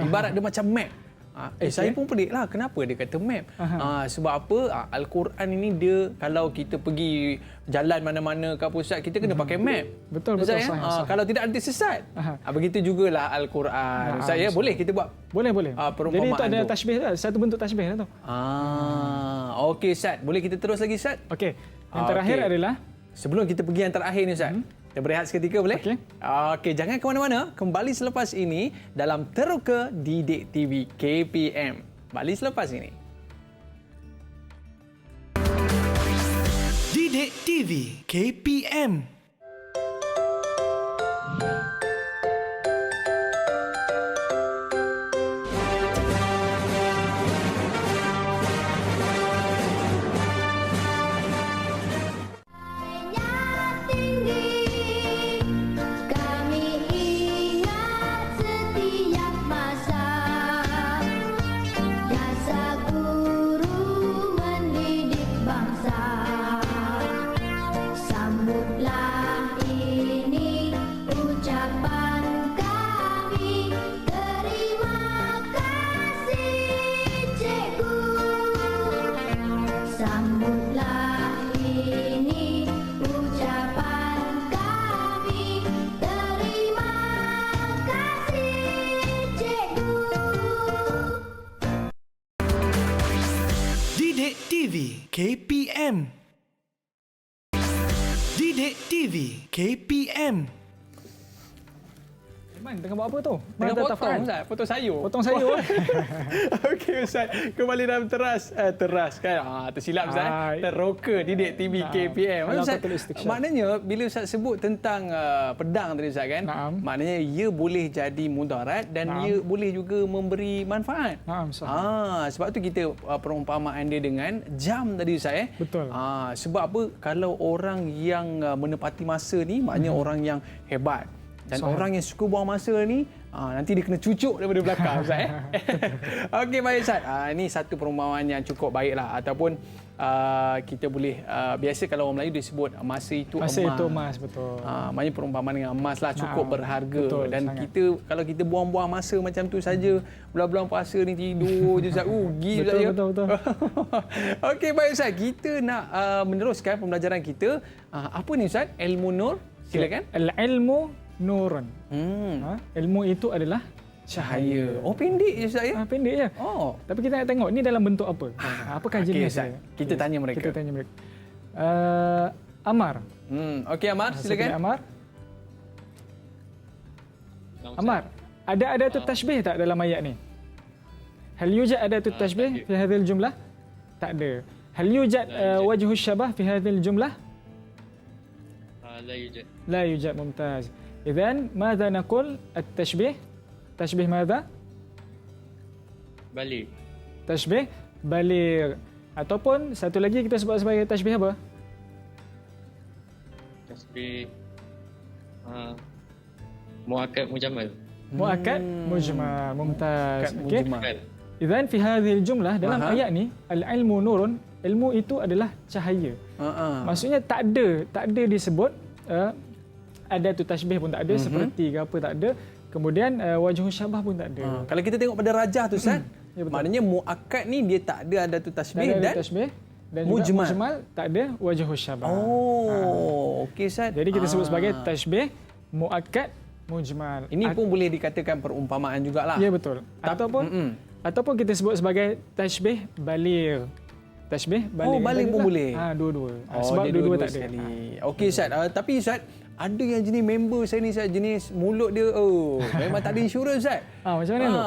Ibarat dia macam map. Saya pun pelik lah kenapa dia kata map. Sebab apa? Al-Quran ini dia kalau kita pergi jalan mana-mana ke apa Ustaz, kita kena pakai map. Betul, Ustaz, betul. ya? Kalau tidak nanti sesat. Begitu jugalah Al-Quran. Ustaz ya, boleh kita buat Boleh. perumpamaan Jadi itu ada tu. tashbih lah. Satu bentuk tashbih lah tu. Okey Ustaz, boleh kita terus lagi Ustaz? Okey. Yang terakhir adalah sebelum kita pergi yang terakhir ni Ustaz. Kita berehat seketika boleh? Okey, jangan ke mana-mana. Kembali selepas ini dalam Teroka Didik TV KPM. Kembali selepas ini. Didik TV KPM. Didik TV KPM. Didik TV KPM. Man, tengah buat apa tu? Tengah potong Ustaz, potong sayur. Potong sayur. Okey Ustaz, kembali dalam teras kan. Tersilap Ustaz. Teroka Didik TV KPM. Ustaz, maknanya bila Ustaz sebut tentang pedang tadi Ustaz kan, maknanya ia boleh jadi mudarat dan ia boleh juga memberi manfaat. Sebab tu kita perumpamaan dia dengan jam tadi Ustaz Betul. Sebab apa? Kalau orang yang menepati masa ni maknanya orang yang hebat. Dan orang yang suka buang masa ni nanti dia kena cucuk daripada belakang Ustaz Okey baik Ustaz. Ini satu perumpamaan yang cukup baiklah ataupun kita boleh biasa kalau orang Melayu dia sebut masa itu emas. Masa itu emas, betul. Maknanya perumpamaan dengan emas lah cukup berharga. Betul, dan sangat. kita kalau kita buang-buang masa macam tu saja bulan-bulan puasa ni tidur je Ustaz. Rugi Ustaz ya. Betul. Okey baik Ustaz, kita nak meneruskan pembelajaran kita. Apa ni Ustaz? Ilmu nur. Silakan. Al-ilmu nurun. Ilmu itu adalah cahaya. Oh pendek je Ustaz ya? Pendek je. Tapi kita nak tengok ni dalam bentuk apa. Apakah jenis dia? Kita tanya mereka. Kita tanya mereka. Amar. Okey Amar, silakan. Amar, ada adatu tashbih tak dalam ayat ni? Hal yujad adatu tashbih fi hadhil jumlah? Tak ada. Hal yujad wajhu syabah fi hadhil jumlah? لا يوجد. لا يوجد. ممتاز. إذن ماذا نقول التشبيه؟ تشبيه ماذا؟ Balik. Tashbih baligh. Ataupun satu lagi kita sebut sebagai tashbih apa? Tasbih. Muakkad mujamal. Muakkad mujmal. Mumtaz. Okey. Mujamal. Idzan fi hadhihi jumlah dalam ayat ni al-ilmu nurun, ilmu itu adalah cahaya. Maksudnya tak ada disebut ada tu tashbih pun tak ada, seperti ke apa tak ada. Kemudian wajhu syabah pun tak ada. Kalau kita tengok pada rajah tu Ustaz, maknanya muakkad ni dia tak ada tu tashbih dan mujmal tak ada wajhu syabah. Okey Ustaz. Jadi kita sebut sebagai tashbih muakkad mujmal. Ini pun boleh dikatakan perumpamaan jugalah. Ya betul. Ataupun kita sebut sebagai tashbih baligh. tasbih, balik. Balik pun boleh. Dua-dua. Sebab dia dua-dua tak ada. sekali. Okey Ustaz, tapi Ustaz, ada yang jenis member saya ni Ustaz, jenis mulut dia memang tak ada insurans Ustaz. Macam mana tu?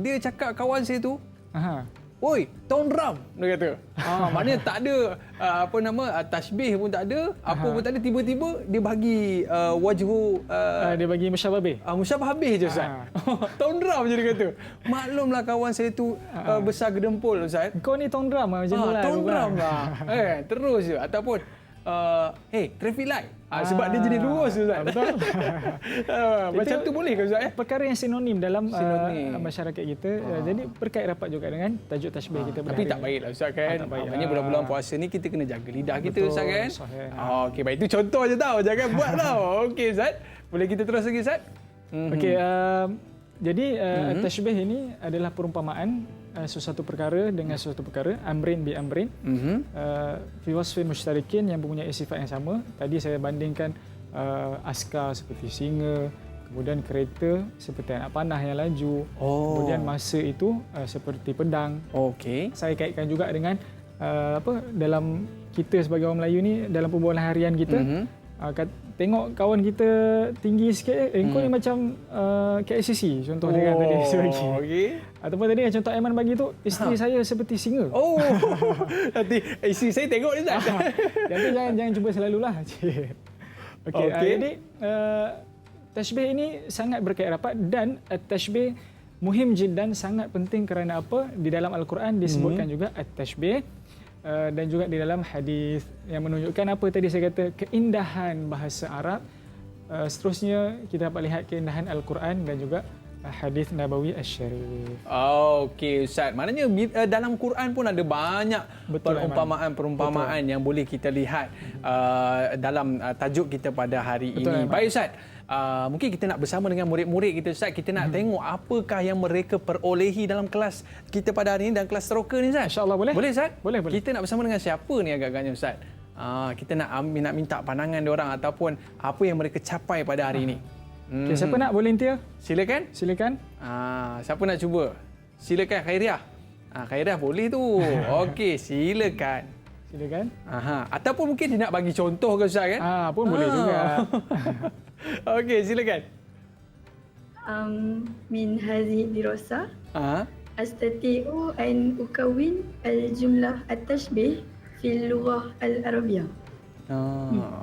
Dia cakap kawan saya tu, Aha. "Oi, tahun ram," dia kata. Maknanya tak ada tasbih pun tak ada, apa pun tak ada, tiba-tiba dia bagi wajhu Dia bagi musyababih. musyabah habis je Ustaz. Tahun ram je dia kata. Maklumlah kawan saya tu besar gedempul Ustaz. Kau ni tahun drum macam tu lah. Tahun ram lah. Terus je ataupun traffic light. Sebab dia jadi lurus Ustaz. Betul. Macam tu boleh ke Ustaz? Perkara yang sinonim dalam masyarakat kita. Jadi berkait rapat juga dengan tajuk tasbih kita. Tapi tak baiklah Ustaz kan. Maknanya bulan-bulan puasa ni kita kena jaga lidah kita Ustaz kan. Okey, baik, itu contoh je tau. Jangan buat tau. Okey Ustaz. Boleh kita terus lagi Ustaz? Okey, jadi tasbih ini adalah perumpamaan sesuatu perkara dengan sesuatu perkara, amrin bi amrin, fi wasfin mushtarikin, yang mempunyai sifat yang sama. Tadi saya bandingkan askar seperti singa, kemudian kereta seperti anak panah yang laju, kemudian masa itu seperti pedang. Okey. Saya kaitkan juga dengan dalam kita sebagai orang Melayu ni, dalam perbualan harian kita, tengok kawan kita tinggi sikit, kau ni macam KLCC contoh dia kan tadi saya bagi. Okey. Ataupun tadi yang contoh Aiman bagi tu, isteri saya seperti singa. Nanti isteri saya tengok ni Ustaz. Jadi jangan cuba selalulah. Okey. Jadi tasbih ini sangat berkait rapat, dan tasbih muhim jiddan, sangat penting kerana apa? Di dalam Al-Quran disebutkan juga at-tasbih, dan juga di dalam hadis yang menunjukkan apa tadi saya kata, keindahan bahasa Arab. Seterusnya kita dapat lihat keindahan Al-Quran dan juga hadis Nabawi Asy-Syarif. Okey Ustaz. Maknanya dalam Quran pun ada banyak perumpamaan-perumpamaan yang boleh kita lihat dalam tajuk kita pada hari ini. Baik Ustaz. Mungkin kita nak bersama dengan murid-murid kita Ustaz. Kita nak tengok apakah yang mereka perolehi dalam kelas kita pada hari ini, dan kelas teroka ni Ustaz. InsyaAllah boleh. Boleh Ustaz? Boleh. Kita nak bersama dengan siapa ni agak-agaknya Ustaz? Kita nak minta pandangan diorang ataupun apa yang mereka capai pada hari ini. Okay, siapa nak volunteer? Silakan. Siapa nak cuba? Silakan Khairiah. Khairiah boleh tu. Okey, silakan. Ataupun mungkin dia nak bagi contoh ke Ustaz kan? Pun boleh juga. Okey, silakan. Min hazihi dirasa astati'u an ukawin al-jumlah at-tashbih fil lughah al-arabiyyah.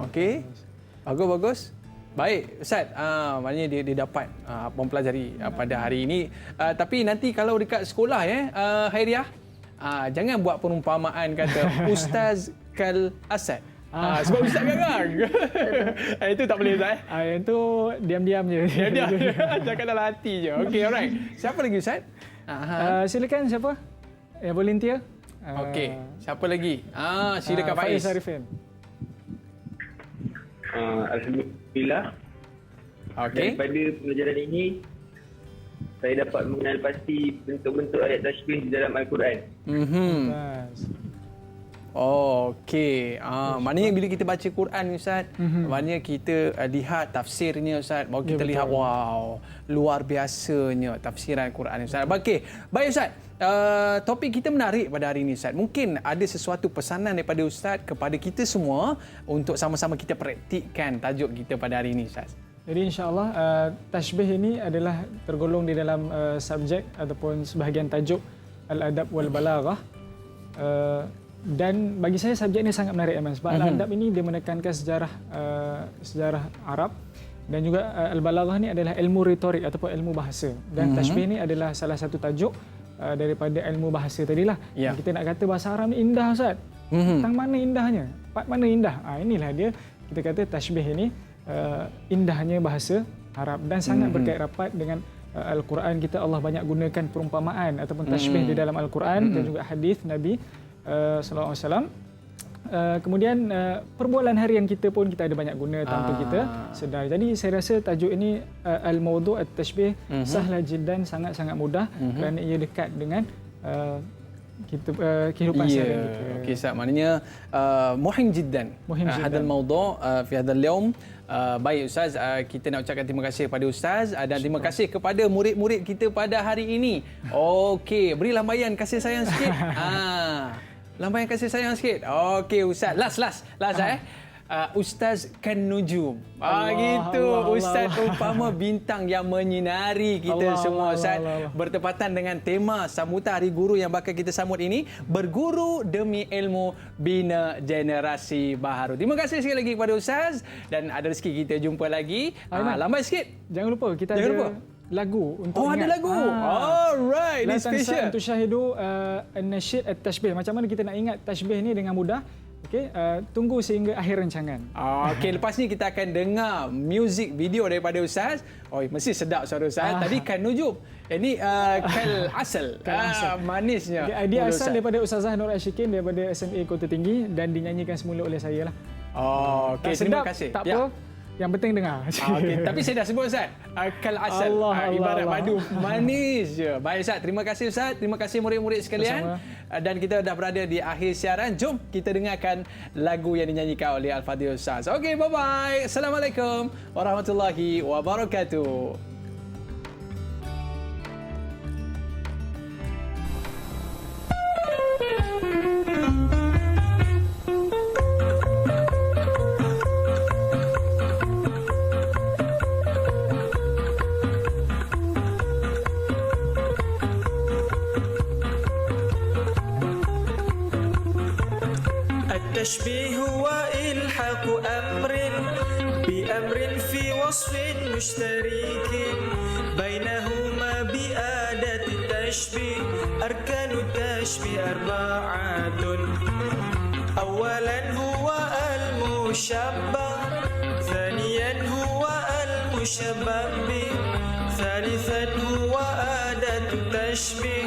Okey. Bagus. Baik Ustaz, maknanya dia dapat mempelajari pada hari ini. Tapi nanti kalau dekat sekolah Khairiah, jangan buat perumpamaan kata Ustaz kal Asad. Sebab Ustaz garang. Itu tak boleh Ustaz. Itu diam-diam je. Diam-diam. Cakap dalam hati je. Okey, alright. Siapa lagi Ustaz? Silakan siapa? Yang volunteer. Okey, siapa lagi? Silakan Faiz. Arifin. Alhamdulillah. Okey. Daripada pelajaran ini, saya dapat mengenal pasti bentuk-bentuk ayat tasbih di dalam Al-Quran. Okey. Maknanya bila kita baca Quran Ustaz, maknanya kita lihat tafsirnya Ustaz, baru kita lihat wow, luar biasanya tafsiran Quran Ustaz. Okey. Baik Ustaz. Topik kita menarik pada hari ini Ustaz. Mungkin ada sesuatu pesanan daripada Ustaz kepada kita semua untuk sama-sama kita praktikkan tajuk kita pada hari ini Ustaz. Jadi insya-Allah tasbih ini adalah tergolong di dalam subjek ataupun sebahagian tajuk Al-Adab wal Balaghah. Dan bagi saya subjek ini sangat menarik sebab Al-Adab ini dia menekankan sejarah Arab, dan juga Al-Balaghah ini adalah ilmu retorik ataupun ilmu bahasa, dan tasbih ini adalah salah satu tajuk daripada ilmu bahasa tadilah. Kita nak kata bahasa Arab ni indah Ustaz. Tentang mana indahnya? Part mana indah? Inilah dia, kita kata tasbih ini indahnya bahasa Arab, dan sangat berkait rapat dengan Al-Quran kita. Allah banyak gunakan perumpamaan ataupun tasbih di dalam Al-Quran dan juga hadis Nabi sallallahu alaihi wasallam. Kemudian perbualan harian kita pun kita ada banyak guna tanpa kita sedar. Jadi saya rasa tajuk ini al-mawdu' at-tashbih sahla jiddan, sangat-sangat mudah kerana ia dekat dengan kita kehidupan seharian kita. Okey Ustaz, maknanya muhim jiddan hadal mawdu' fi hadal yawm. Baik Ustaz, kita nak ucapkan terima kasih kepada Ustaz dan terima kasih kepada murid-murid kita pada hari ini. Okey, berilah bayan kasih sayang sikit. Lambang kasih sayang sikit. Okey Ustaz. Last Ustaz Kan-Nujum. Gitu. Ustaz umpama bintang yang menyinari kita semua Ustaz. Bertepatan dengan tema sambutan Hari Guru yang bakal kita sambut ini, berguru demi ilmu bina generasi baharu. Terima kasih sekali lagi kepada Ustaz dan ada rezeki kita jumpa lagi. Lambat sikit. Jangan lupa kita ada lagu untuk ingat. Ada lagu. Alright, ini special. Untuk syahidu an-nasyid at-tashbih. Macam mana kita nak ingat tashbih ni dengan mudah? Okey, tunggu sehingga akhir rancangan. Okey, lepas ni kita akan dengar music video daripada Ustaz. Mesti sedap suara Ustaz. Tadi Kan-Nujum. Ini Kal Asal. Manisnya. Dia asal daripada Ustazah Nur Ashikin daripada SMA Kota Tinggi dan dinyanyikan semula oleh saya lah. Okey, terima kasih. Tak apa. Yang penting dengar. Okay, tapi saya dah sebut Ustaz. Kal Asal. Ibarat madu. Manis je. Baik Ustaz. Terima kasih Ustaz. Terima kasih murid-murid sekalian. Dan kita dah berada di akhir siaran. Jom kita dengarkan lagu yang dinyanyikan oleh Al-Fadhil Ustaz. Okey, bye-bye. Assalamualaikum warahmatullahi wabarakatuh. التشبيه هو إلحاق أمر بأمر في وصف مشترك بينهما بآدة التشبيه أركان التشبيه 4. أولا هو المشبه، ثانيا هو المشبه به، ثالثا هو أداة التشبيه،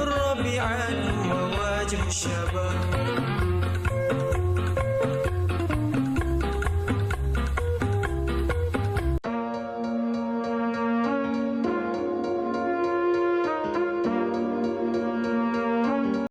رابعا هو وجه الشبه.